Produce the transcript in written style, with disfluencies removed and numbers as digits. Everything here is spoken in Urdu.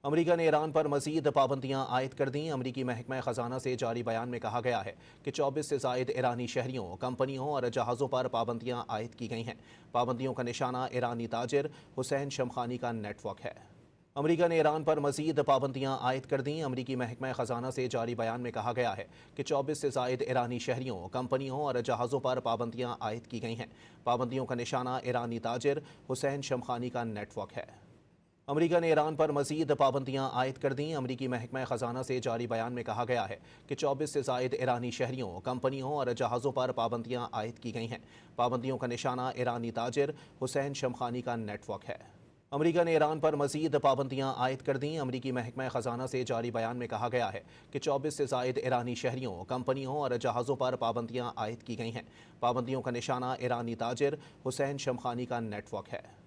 امریکہ نے ایران پر مزید پابندیاں عائد کر دیں۔ امریکی محکمہ خزانہ سے جاری بیان میں کہا گیا ہے کہ 24 سے زائد ایرانی شہریوں، کمپنیوں اور جہازوں پر پابندیاں عائد کی گئی ہیں۔ پابندیوں کا نشانہ ایرانی تاجر حسین شمخانی کا نیٹ ورک ہے۔ امریکہ نے ایران پر مزید پابندیاں عائد کر دیں۔ امریکی محکمہ خزانہ سے جاری بیان میں کہا گیا ہے کہ 24 سے زائد ایرانی شہریوں، کمپنیوں اور جہازوں پر پابندیاں عائد کی گئی ہیں۔ پابندیوں کا نشانہ ایرانی تاجر حسین شمخانی کا نیٹ ورک ہے۔ امریکہ نے ایران پر مزید پابندیاں عائد کر دیں۔ امریکی محکمہ خزانہ سے جاری بیان میں کہا گیا ہے کہ 24 سے زائد ایرانی شہریوں، کمپنیوں اور جہازوں پر پابندیاں عائد کی گئی ہیں۔ پابندیوں کا نشانہ ایرانی تاجر حسین شمخانی کا نیٹ ورک ہے۔ امریکہ نے ایران پر مزید پابندیاں عائد کر دیں۔ امریکی محکمہ خزانہ سے جاری بیان میں کہا گیا ہے کہ 24 سے زائد ایرانی شہریوں، کمپنیوں اور جہازوں پر پابندیاں عائد کی گئی ہیں۔ پابندیوں کا نشانہ ایرانی تاجر حسین شمخانی کا نیٹ ورک ہے۔